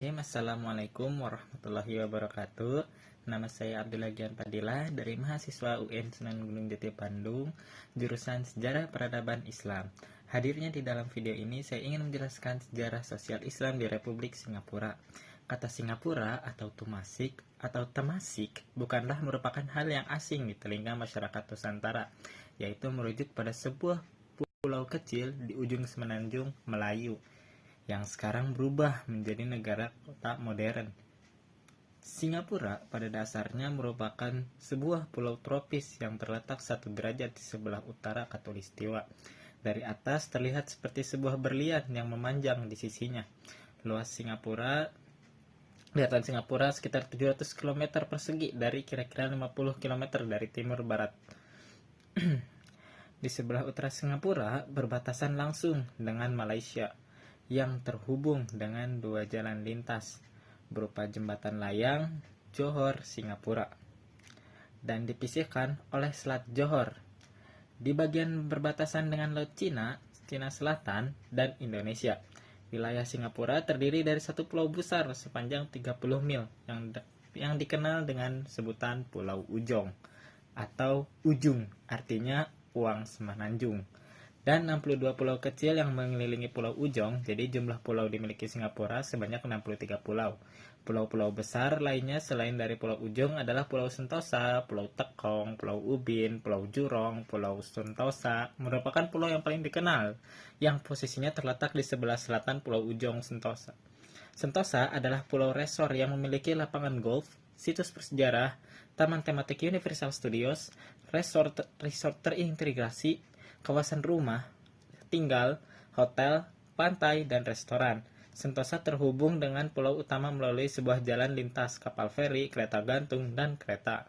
Assalamualaikum warahmatullahi wabarakatuh. Nama saya Abdullah Gian Padilla dari mahasiswa UN Sunan Gunung Jati Bandung, jurusan Sejarah Peradaban Islam. Hadirnya di dalam video ini saya ingin menjelaskan sejarah sosial Islam di Republik Singapura. Kata Singapura atau Temasik bukanlah merupakan hal yang asing di telinga masyarakat Nusantara, yaitu merujuk pada sebuah pulau kecil di ujung semenanjung Melayu yang sekarang berubah menjadi negara kota modern. Singapura pada dasarnya merupakan sebuah pulau tropis yang terletak 1 derajat di sebelah utara Khatulistiwa. Dari atas terlihat seperti sebuah berlian yang memanjang di sisinya. Daratan Singapura sekitar 700 km persegi dari kira-kira 50 km dari timur barat. Di sebelah utara Singapura berbatasan langsung dengan Malaysia yang terhubung dengan 2 jalan lintas berupa jembatan layang Johor-Singapura dan dipisahkan oleh Selat Johor. Di bagian berbatasan dengan Laut Cina Selatan, dan Indonesia. Wilayah Singapura terdiri dari satu pulau besar sepanjang 30 mil yang dikenal dengan sebutan Pulau Ujong atau Ujung, artinya uang semenanjung, dan 62 pulau kecil yang mengelilingi Pulau Ujong. Jadi jumlah pulau dimiliki Singapura sebanyak 63 pulau. Pulau-pulau besar lainnya selain dari Pulau Ujong adalah Pulau Sentosa, Pulau Tekong, Pulau Ubin, Pulau Jurong, Pulau Sentosa merupakan pulau yang paling dikenal, yang posisinya terletak di sebelah selatan Pulau Ujong Sentosa. Sentosa adalah pulau resor yang memiliki lapangan golf, situs bersejarah, taman tematik Universal Studios, resort terintegrasi, kawasan rumah tinggal, hotel, pantai, dan restoran. Sentosa terhubung dengan pulau utama melalui sebuah jalan lintas kapal feri, kereta gantung, dan kereta.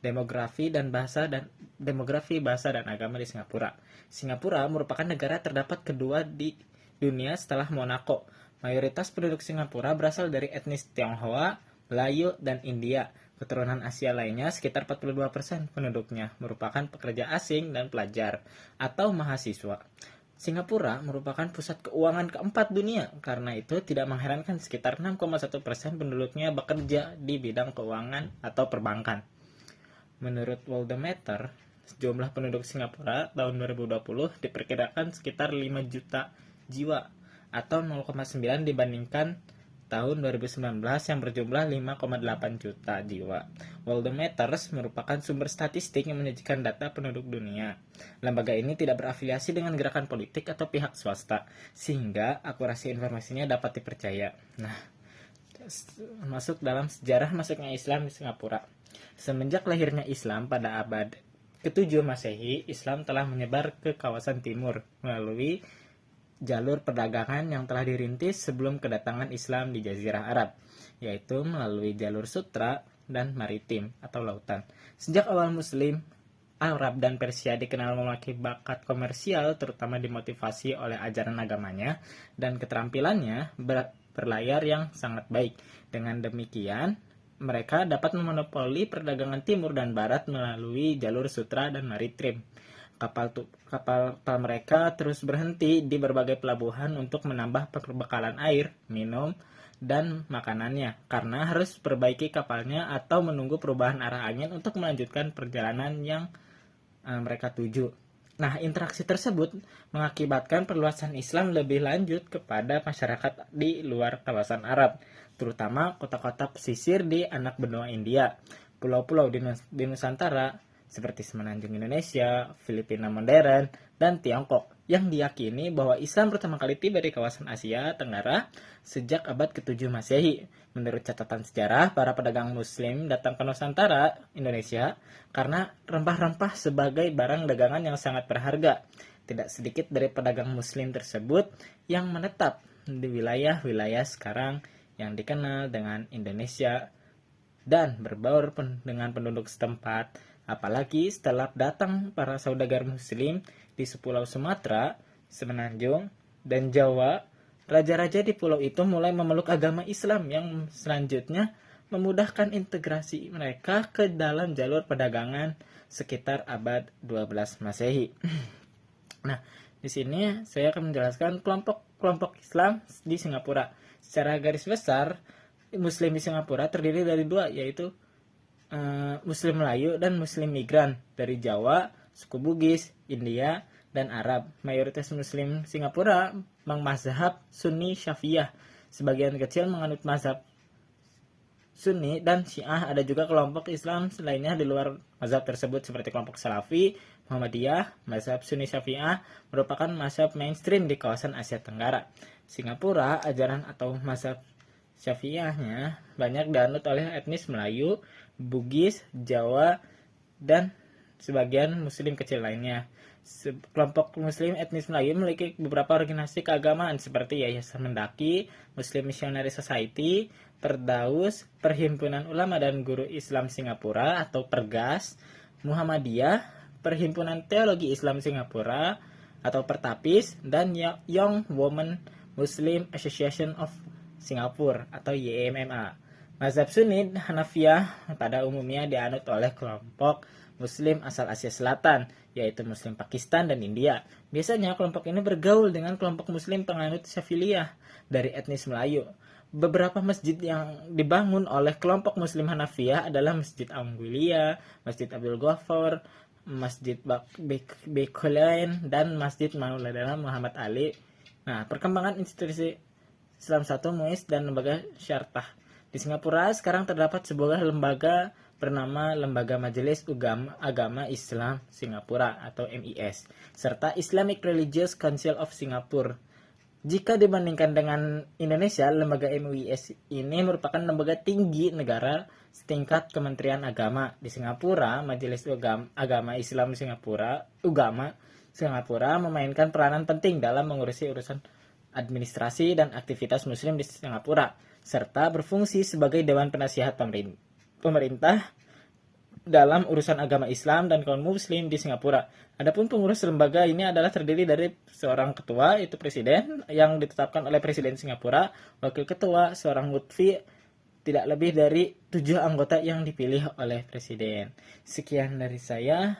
Demografi, bahasa, dan agama di Singapura. Singapura merupakan negara terdapat kedua di dunia setelah Monaco. Mayoritas penduduk Singapura berasal dari etnis Tionghoa, Melayu, dan India. Keturunan Asia lainnya, sekitar 42% penduduknya, merupakan pekerja asing dan pelajar atau mahasiswa. Singapura merupakan pusat keuangan keempat dunia, karena itu tidak mengherankan sekitar 6,1% penduduknya bekerja di bidang keuangan atau perbankan. Menurut Worldometer, jumlah penduduk Singapura tahun 2020 diperkirakan sekitar 5 juta jiwa atau 0,9 dibandingkan tahun 2019 yang berjumlah 5,8 juta jiwa. Worldometers merupakan sumber statistik yang menyajikan data penduduk dunia. Lembaga ini tidak berafiliasi dengan gerakan politik atau pihak swasta, sehingga akurasi informasinya dapat dipercaya. Nah, masuk dalam sejarah masuknya Islam di Singapura. Semenjak lahirnya Islam pada abad ke-7 Masehi, Islam telah menyebar ke kawasan timur melalui jalur perdagangan yang telah dirintis sebelum kedatangan Islam di Jazirah Arab, yaitu melalui jalur sutra dan maritim atau lautan. Sejak awal Muslim, Arab dan Persia dikenal memiliki bakat komersial, terutama dimotivasi oleh ajaran agamanya dan keterampilannya berlayar yang sangat baik. Dengan demikian, mereka dapat memonopoli perdagangan timur dan barat melalui jalur sutra dan maritim. Kapal mereka terus berhenti di berbagai pelabuhan untuk menambah perbekalan air, minum, dan makanannya, karena harus perbaiki kapalnya atau menunggu perubahan arah angin untuk melanjutkan perjalanan yang mereka tuju. Nah, interaksi tersebut mengakibatkan perluasan Islam lebih lanjut kepada masyarakat di luar kawasan Arab, terutama kota-kota pesisir di anak benua India, pulau-pulau di Nusantara, seperti semenanjung Indonesia, Filipina modern, dan Tiongkok, yang diyakini bahwa Islam pertama kali tiba di kawasan Asia Tenggara sejak abad ke-7 Masehi. Menurut catatan sejarah, para pedagang Muslim datang ke Nusantara, Indonesia, karena rempah-rempah sebagai barang dagangan yang sangat berharga. Tidak sedikit dari pedagang Muslim tersebut yang menetap di wilayah-wilayah sekarang yang dikenal dengan Indonesia dan berbaur dengan penduduk setempat. Apalagi setelah datang para saudagar Muslim di sepulau Sumatera, Semenanjung, dan Jawa, raja-raja di pulau itu mulai memeluk agama Islam yang selanjutnya memudahkan integrasi mereka ke dalam jalur perdagangan sekitar abad 12 Masehi. Nah, di sini saya akan menjelaskan kelompok-kelompok Islam di Singapura. Secara garis besar, Muslim di Singapura terdiri dari dua, yaitu Muslim Melayu dan Muslim migran dari Jawa, suku Bugis, India, dan Arab. Mayoritas Muslim Singapura mazhab Sunni Syafi'iyah. Sebagian kecil menganut mazhab Sunni dan Syiah. Ada juga kelompok Islam lainnya di luar mazhab tersebut seperti kelompok Salafi, Muhammadiyah. Mazhab Sunni Syafi'iyah merupakan mazhab mainstream di kawasan Asia Tenggara. Singapura, ajaran atau mazhab Syafi'iyahnya banyak dianut oleh etnis Melayu, Bugis, Jawa, dan sebagian Muslim kecil lainnya. Kelompok Muslim etnis Melayu memiliki beberapa organisasi keagamaan seperti Yayasan Mendaki, Muslim Missionary Society, Perdaus, Perhimpunan Ulama dan Guru Islam Singapura atau Pergas, Muhammadiyah, Perhimpunan Teologi Islam Singapura atau Pertapis, dan Young Women Muslim Association of Singapura atau YMMA. Mazhab Sunni Hanafiyah pada umumnya dianut oleh kelompok Muslim asal Asia Selatan, yaitu Muslim Pakistan dan India. Biasanya kelompok ini bergaul dengan kelompok Muslim penganut Syafiliyah dari etnis Melayu. Beberapa masjid yang dibangun oleh kelompok Muslim Hanafiyah adalah Masjid Anggulia, Masjid Abdul Ghaffar, Masjid Bekulain, dan Masjid Maulana Muhammad Ali. Nah, perkembangan institusi Islam satu MUIS dan lembaga syartah. Di Singapura sekarang terdapat sebuah lembaga bernama Lembaga Majelis Agama Islam Singapura atau MIS, serta Islamic Religious Council of Singapore. Jika dibandingkan dengan Indonesia, lembaga MUIS ini merupakan lembaga tinggi negara setingkat Kementerian Agama. Di Singapura, Majelis Agama Islam Singapura memainkan peranan penting dalam mengurusi urusan administrasi dan aktivitas Muslim di Singapura, serta berfungsi sebagai Dewan Penasihat Pemerintah dalam urusan agama Islam dan kaum Muslim di Singapura. Adapun pengurus lembaga ini adalah terdiri dari seorang ketua, yaitu presiden, yang ditetapkan oleh Presiden Singapura, wakil ketua, seorang mufti, tidak lebih dari 7 anggota yang dipilih oleh presiden. Sekian dari saya.